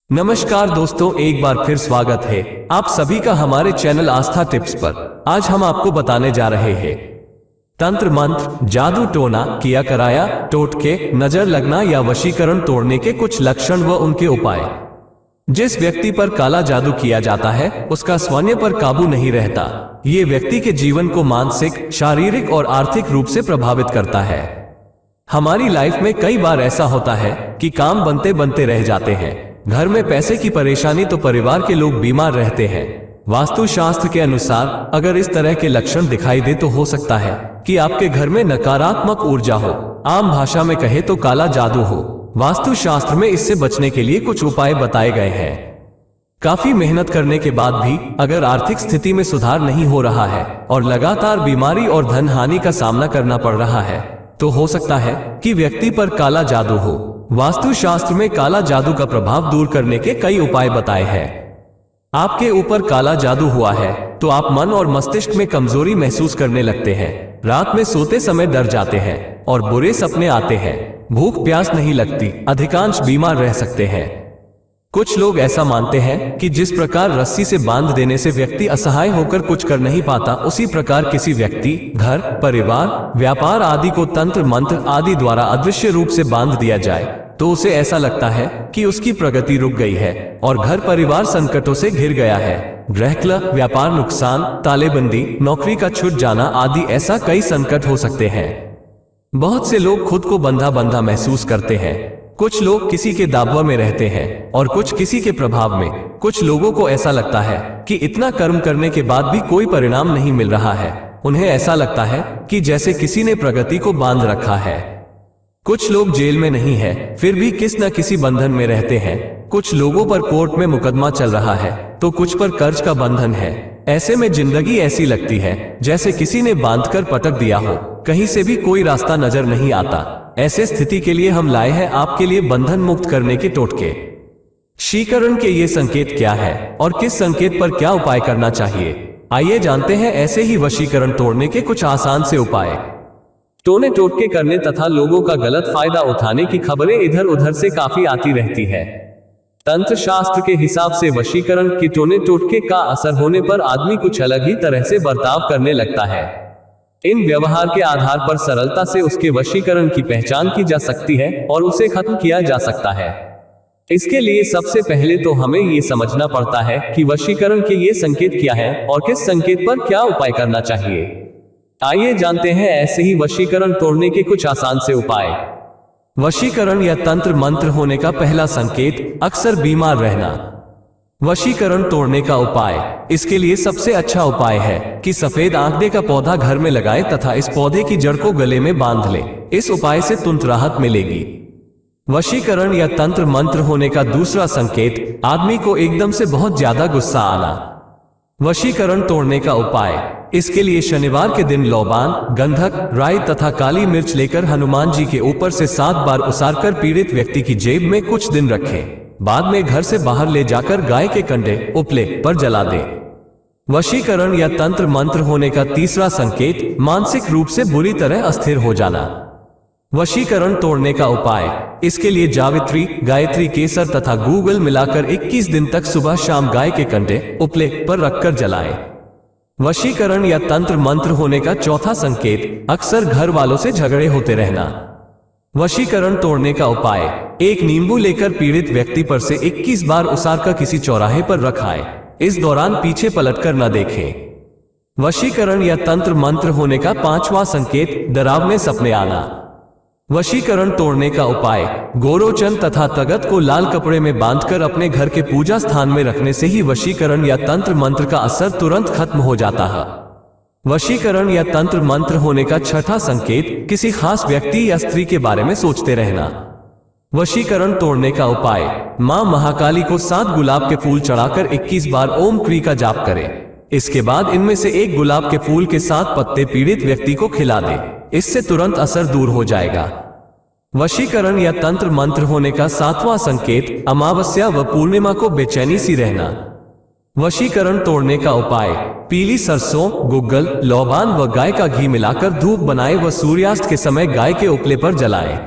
नमस्कार दोस्तों, एक बार फिर स्वागत है आप सभी का हमारे चैनल आस्था टिप्स पर। आज हम आपको बताने जा रहे हैं तंत्र मंत्र, जादू टोना, किया कराया, टोटके, नजर लगना या वशीकरण तोड़ने के कुछ लक्षण व उनके उपाय। जिस व्यक्ति पर काला जादू किया जाता है उसका स्वयं पर काबू नहीं रहता। ये व्यक्ति के जीवन को मानसिक, शारीरिक और आर्थिक रूप से प्रभावित करता है। हमारी लाइफ में कई बार ऐसा होता है कि काम बनते बनते रह जाते हैं, घर में पैसे की परेशानी तो परिवार के लोग बीमार रहते हैं। वास्तु शास्त्र के अनुसार अगर इस तरह के लक्षण दिखाई दे तो हो सकता है कि आपके घर में नकारात्मक ऊर्जा हो, आम भाषा में कहे तो काला जादू हो। वास्तु शास्त्र में इससे बचने के लिए कुछ उपाय बताए गए हैं। काफी मेहनत करने के बाद भी अगर आर्थिक स्थिति में सुधार नहीं हो रहा है और लगातार बीमारी और धन हानि का सामना करना पड़ रहा है तो हो सकता है कि व्यक्ति पर काला जादू हो। वास्तु शास्त्र में काला जादू का प्रभाव दूर करने के कई उपाय बताए हैं। आपके ऊपर काला जादू हुआ है तो आप मन और मस्तिष्क में कमजोरी महसूस करने लगते हैं, रात में सोते समय डर जाते हैं और बुरे सपने आते हैं, भूख प्यास नहीं लगती, अधिकांश बीमार रह सकते हैं। कुछ लोग ऐसा मानते हैं कि जिस प्रकार रस्सी से बांध देने से व्यक्ति असहाय होकर कुछ कर नहीं पाता, उसी प्रकार किसी व्यक्ति, घर, परिवार, व्यापार आदि को तंत्र मंत्र आदि द्वारा अदृश्य रूप से बांध दिया जाए तो उसे ऐसा लगता है कि उसकी प्रगति रुक गई है और घर परिवार संकटों से घिर गया है। गृहकलह, व्यापार नुकसान, तालेबंदी, नौकरी का छूट जाना आदि ऐसा कई संकट हो सकते हैं। बहुत से लोग खुद को बंधा बंधा महसूस करते हैं। कुछ लोग किसी के दाबवा में रहते हैं और कुछ किसी के प्रभाव में। कुछ लोगों को ऐसा लगता है कि इतना कर्म करने के बाद भी कोई परिणाम नहीं मिल रहा है। उन्हें ऐसा लगता है कि जैसे किसी ने प्रगति को बांध रखा है। कुछ लोग जेल में नहीं है फिर भी किसी न किसी बंधन में रहते हैं। कुछ लोगों पर कोर्ट में मुकदमा चल रहा है तो कुछ पर कर्ज का बंधन है। ऐसे में जिंदगी ऐसी लगती है जैसे किसी ने बांधकर पटक दिया हो, कहीं से भी कोई रास्ता नजर नहीं आता। ऐसे स्थिति के लिए हम लाए हैं आपके लिए बंधन मुक्त करने के टोटके। वशीकरण के ये संकेत क्या है और किस संकेत पर क्या उपाय करना चाहिए, आइए जानते हैं ऐसे ही वशीकरण तोड़ने के कुछ आसान से उपाय। टोने टोटके करने तथा लोगों का गलत फायदा उठाने की खबरें इधर उधर से काफी आती रहती है। तंत्र शास्त्र के हिसाब से वशीकरण के टोने टोटके का असर होने पर आदमी कुछ अलग ही तरह से बर्ताव करने लगता है। इन व्यवहार के आधार पर सरलता से उसके वशीकरण की पहचान की जा सकती है और उसे खत्म किया जा सकता है। इसके लिए सबसे पहले तो हमें ये समझना पड़ता है कि वशीकरण के ये संकेत क्या है और किस संकेत पर क्या उपाय करना चाहिए। आइए जानते हैं ऐसे ही वशीकरण तोड़ने के कुछ आसान से उपाय। वशीकरण या तंत्र मंत्र होने का पहला संकेत, अक्सर बीमार रहना। वशीकरण तोड़ने का उपाय, इसके लिए सबसे अच्छा उपाय है कि सफेद आंकड़े का पौधा घर में लगाएं तथा इस पौधे की जड़ को गले में बांध लें। इस उपाय से तुरंत राहत मिलेगी। वशीकरण या तंत्र मंत्र होने का दूसरा संकेत, आदमी को एकदम से बहुत ज्यादा गुस्सा आना। वशीकरण तोड़ने का उपाय, इसके लिए शनिवार के दिन लौबान, गंधक, राई तथा काली मिर्च लेकर हनुमान जी के ऊपर से 7 बार उसारकर पीड़ित व्यक्ति की जेब में कुछ दिन रखें। बाद में घर से बाहर ले जाकर गाय के कंडे, उपले पर जला दें। वशीकरण या तंत्र मंत्र होने का तीसरा संकेत, मानसिक रूप से बुरी तरह अस्थिर हो जाना। वशीकरण तोड़ने का उपाय, इसके लिए जावित्री, गायत्री, केसर तथा गूगल मिलाकर 21 दिन तक सुबह शाम गाय के कंडे, उपले पर रखकर जलाएं। वशीकरण या तंत्र मंत्र होने का चौथा संकेत, अक्सर घर वालों से झगड़े होते रहना। वशीकरण तोड़ने का उपाय, एक नींबू लेकर पीड़ित व्यक्ति पर से 21 बार उसारकर किसी चौराहे पर रखाएं। इस दौरान पीछे पलटकर न देखें। वशीकरण या तंत्र मंत्र होने का पांचवा संकेत, डरावने सपने आना। वशीकरण तोड़ने का उपाय, गोरोचन तथा तगत को लाल कपड़े में बांधकर अपने घर के पूजा स्थान में रखने से ही वशीकरण या तंत्र मंत्र का असर तुरंत खत्म हो जाता है। वशीकरण या तंत्र मंत्र होने का छठा संकेत, किसी खास व्यक्ति या स्त्री के बारे में सोचते रहना। वशीकरण तोड़ने का उपाय, मां महाकाली को 7 गुलाब के फूल चढ़ाकर 21 बार ओम क्री का जाप करें। इसके बाद इनमें से एक गुलाब के फूल के 7 पत्ते पीड़ित व्यक्ति को खिला दें। इससे तुरंत असर दूर हो जाएगा। वशीकरण या तंत्र मंत्र होने का 7वां संकेत, अमावस्या व पूर्णिमा को बेचैनी सी रहना। वशीकरण तोड़ने का उपाय, पीली सरसों, गुग्गल, लौबान व गाय का घी मिलाकर धूप बनाएं व सूर्यास्त के समय गाय के उपले पर जलाएं।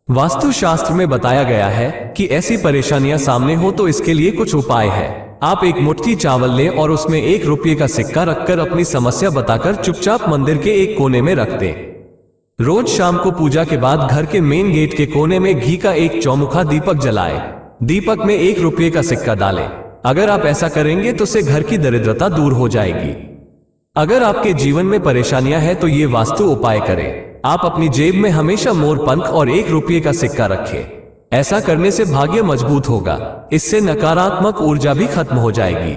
वास्तुशास्त्र में बताया गया है कि ऐसी परेशानियां सामने हो तो इसके लिए कुछ उपाय है। आप एक मुट्ठी चावल लें और उसमें 1 रुपये का सिक्का रखकर अपनी समस्या बताकर चुपचाप मंदिर के एक कोने में रख दें। रोज शाम को पूजा के बाद घर के मेन गेट के कोने में घी का एक चौमुखा दीपक जलाएं। दीपक में 1 रुपये का सिक्का डालें। अगर आप ऐसा करेंगे तो से घर की दरिद्रता दूर हो जाएगी। अगर आपके जीवन में परेशानियां हैं तो ये वास्तु उपाय करें। आप अपनी जेब में हमेशा मोर पंख और 1 रुपये का सिक्का रखें। ऐसा करने से भाग्य मजबूत होगा। इससे नकारात्मक ऊर्जा भी खत्म हो जाएगी।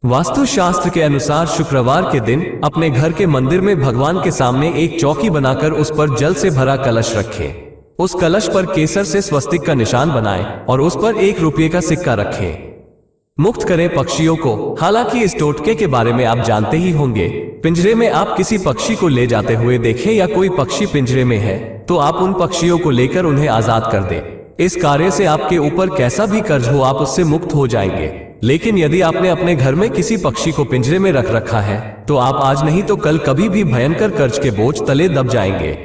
वास्तुशास्त्र के अनुसार शुक्रवार के दिन अपने घर के मंदिर में भगवान के सामने एक चौकी बनाकर उस पर जल से भरा कलश रखें। उस कलश पर केसर से स्वस्तिक का निशान बनाएं और उस पर 1 रुपये का सिक्का रखें। मुक्त करें पक्षियों को। हालांकि इस टोटके के बारे में आप जानते ही होंगे। पिंजरे में आप किसी पक्षी को ले जाते हुए देखें या कोई पक्षी पिंजरे में है तो आप उन पक्षियों को लेकर उन्हें आजाद कर दें। इस कार्य से आपके ऊपर कैसा भी कर्ज हो आप उससे मुक्त हो जाएंगे। लेकिन यदि आपने अपने घर में किसी पक्षी को पिंजरे में रख रखा है तो आप आज नहीं तो कल कभी भी भयंकर कर्ज के बोझ तले दब जाएंगे।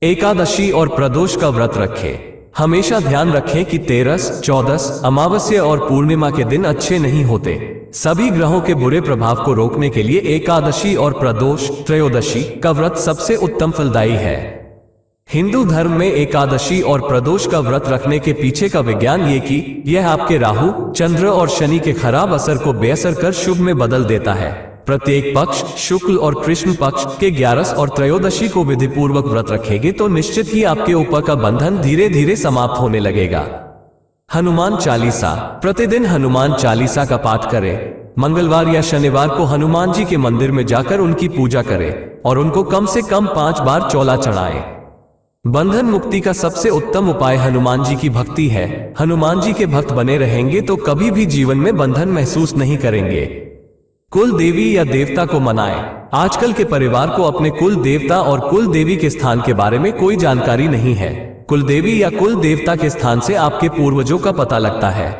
एकादशी और प्रदोष का व्रत रखें। हमेशा ध्यान रखें कि 13, 14, अमावस्या और पूर्णिमा के दिन अच्छे नहीं होते। सभी ग्रहों के बुरे प्रभाव को रोकने के लिए एकादशी और प्रदोष, त्रयोदशी का व्रत सबसे उत्तम फलदायी है। हिंदू धर्म में एकादशी और प्रदोष का व्रत रखने के पीछे का विज्ञान ये कि यह आपके राहु, चंद्र और शनि के खराब असर को बेअसर कर शुभ में बदल देता है। प्रत्येक पक्ष, शुक्ल और कृष्ण पक्ष के 11 और त्रयोदशी को विधि पूर्वक व्रत रखेंगे तो निश्चित ही आपके ऊपर का बंधन धीरे धीरे समाप्त होने लगेगा। हनुमान चालीसा। प्रतिदिन हनुमान चालीसा का पाठ करें। मंगलवार या शनिवार को हनुमान जी के मंदिर में जाकर उनकी पूजा करें और उनको कम से कम 5 बार चौला चढ़ाएं। बंधन मुक्ति का सबसे उत्तम उपाय हनुमान जी की भक्ति है। हनुमान जी के भक्त बने रहेंगे तो कभी भी जीवन में बंधन महसूस नहीं करेंगे। कुल देवी या देवता को मनाएं। आजकल के परिवार को अपने कुल देवता और कुल देवी के स्थान के बारे में कोई जानकारी नहीं है। कुल देवी या कुल देवता के स्थान से आपके पूर्वजों का पता लगता है।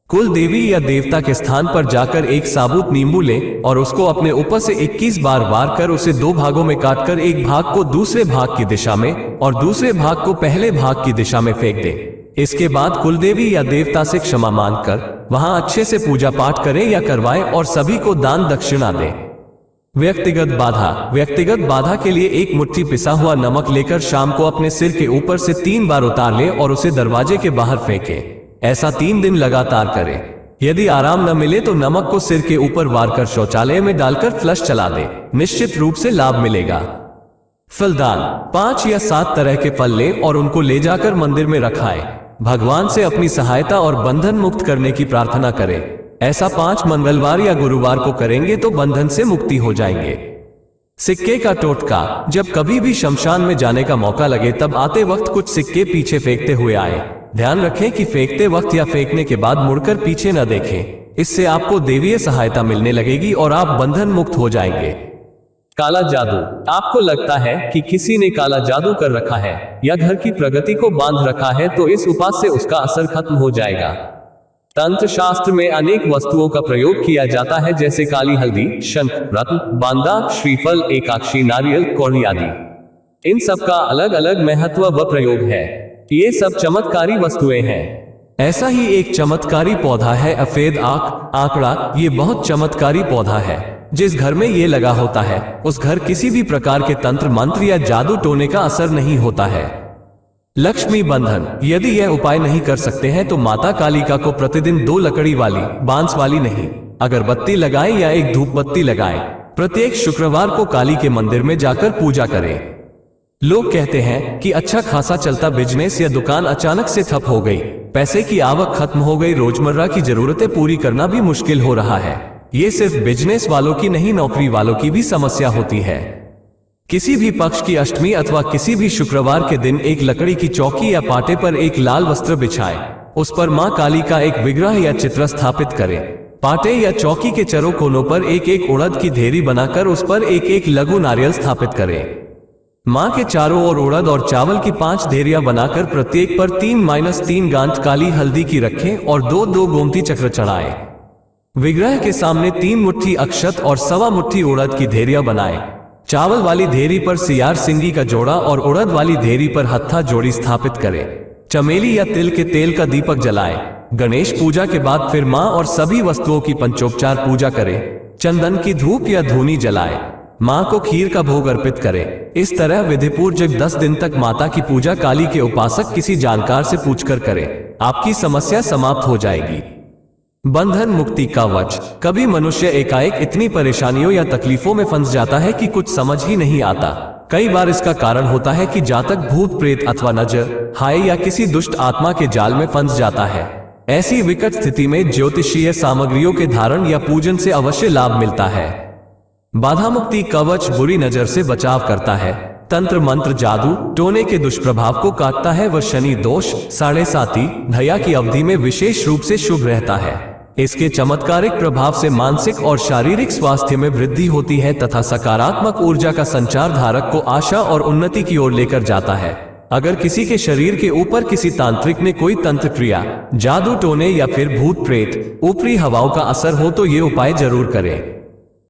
कुल देवी या देवता के स्थान पर जाकर एक साबुत नींबू लें और उसको अपने ऊपर से 21 बार वार कर उसे 2 भागों में काटकर एक भाग को दूसरे भाग की दिशा में और दूसरे भाग को पहले भाग की दिशा में फेंक दें। इसके बाद कुलदेवी या देवता से क्षमा मांगकर वहां अच्छे से पूजा पाठ करें या करवाएं और सभी को दान दक्षिणा दें। व्यक्तिगत बाधा। व्यक्तिगत बाधा के लिए 1 मुट्ठी पिसा हुआ नमक लेकर शाम को अपने सिर के ऊपर से 3 बार उतार लें और उसे दरवाजे के बाहर फेंकें। ऐसा 3 दिन लगातार करें। यदि आराम न मिले तो नमक को सिर के ऊपर वार कर शौचालय में डालकर फ्लश चला दें। निश्चित रूप से लाभ मिलेगा। फलदान। 5 या 7 तरह के फल लें और उनको ले जाकर मंदिर में रखाएं। भगवान से अपनी सहायता और बंधन मुक्त करने की प्रार्थना करें। ऐसा 5 मंगलवार या गुरुवार को करेंगे तो बंधन से मुक्ति हो जाएंगे। सिक्के का टोटका। जब कभी भी शमशान में जाने का मौका लगे तब आते वक्त कुछ सिक्के पीछे फेंकते हुए आए। ध्यान रखें कि फेंकते वक्त या फेंकने के बाद मुड़कर पीछे न देखें। इससे आपको देवीय सहायता मिलने लगेगी और आप बंधन मुक्त हो जाएंगे। काला जादू। आपको लगता है कि किसी ने काला जादू कर रखा है या घर की प्रगति को बांध रखा है तो इस उपाय से उसका असर खत्म हो जाएगा। तंत्र शास्त्र में अनेक वस्तुओं का प्रयोग किया जाता है जैसे काली हल्दी, शंख, रत्न, बांदा, श्रीफल, एकाक्षी, नारियल, कौड़ी आदि। इन सब का अलग अलग महत्व व प्रयोग है। ये सब चमत्कारी वस्तुएं हैं। ऐसा ही एक चमत्कारी पौधा है अफेद आंकड़ा। ये बहुत चमत्कारी पौधा है। जिस घर में ये लगा होता है उस घर किसी भी प्रकार के तंत्र मंत्र या जादू टोने का असर नहीं होता है। लक्ष्मी बंधन। यदि यह उपाय नहीं कर सकते हैं तो माता कालिका को प्रतिदिन 2 लकड़ी वाली, बांस वाली नहीं, अगरबत्ती लगाएं या एक धूप बत्ती लगाएं। प्रत्येक शुक्रवार को काली के मंदिर में जाकर पूजा करें। लोग कहते हैं कि अच्छा खासा चलता बिजनेस या दुकान अचानक से ठप हो गई, पैसे की आवक खत्म हो गई, रोजमर्रा की जरूरतें पूरी करना भी मुश्किल हो रहा है। ये सिर्फ बिजनेस वालों की नहीं, नौकरी वालों की भी समस्या होती है। किसी भी पक्ष की अष्टमी अथवा किसी भी शुक्रवार के दिन एक लकड़ी की चौकी या पाटे पर एक लाल वस्त्र बिछाएं। उस पर मां काली का एक विग्रह या चित्र स्थापित करें। पाटे या चौकी के चारों कोनों पर एक एक उड़द की ढेरी बनाकर उस पर एक एक लघु नारियल स्थापित करें। मां के चारों ओर उड़द और चावल की 5 ढेरियां बनाकर प्रत्येक पर 3-3 गांठ काली हल्दी की रखें और 2-2 गोमती चक्र चढ़ाएं। विग्रह के सामने 3 मुट्ठी अक्षत और 1.25 मुट्ठी उड़द की ढेरियां बनाएं। चावल वाली धेरी पर सियार सिंगी का जोड़ा और उड़द वाली धेरी पर हत्था जोड़ी स्थापित करें। चमेली या तिल के तेल का दीपक जलाएं। गणेश पूजा के बाद फिर मां और सभी वस्तुओं की पंचोपचार पूजा करें। चंदन की धूप या धूनी जलाएं। मां को खीर का भोग अर्पित करें। इस तरह विधिपूर्वक 10 दिन तक माता की पूजा काली के उपासक किसी जानकार से पूछकर करें। आपकी समस्या समाप्त हो जाएगी। बंधन मुक्ति का कवच। कभी मनुष्य एकाएक इतनी परेशानियों या तकलीफों में फंस जाता है कि कुछ समझ ही नहीं आता। कई बार इसका कारण होता है कि जातक भूत प्रेत अथवा नजर, हाय या किसी दुष्ट आत्मा के जाल में फंस जाता है। ऐसी विकट स्थिति में ज्योतिषीय सामग्रियों के धारण या पूजन से अवश्य लाभ मिलता है। बाधा मुक्ति कवच बुरी नजर से बचाव करता है। तंत्र मंत्र जादू टोने के दुष्प्रभाव को काटता है व शनि दोष, साढ़े साती, धया की अवधि में विशेष रूप से शुभ रहता है। इसके चमत्कारिक प्रभाव से मानसिक और शारीरिक स्वास्थ्य में वृद्धि होती है तथा सकारात्मक ऊर्जा का संचार धारक को आशा और उन्नति की ओर लेकर जाता है। अगर किसी के शरीर के ऊपर किसी तांत्रिक ने कोई तंत्र क्रिया, जादू टोने या फिर भूत प्रेत, ऊपरी हवाओं का असर हो तो ये उपाय जरूर करें।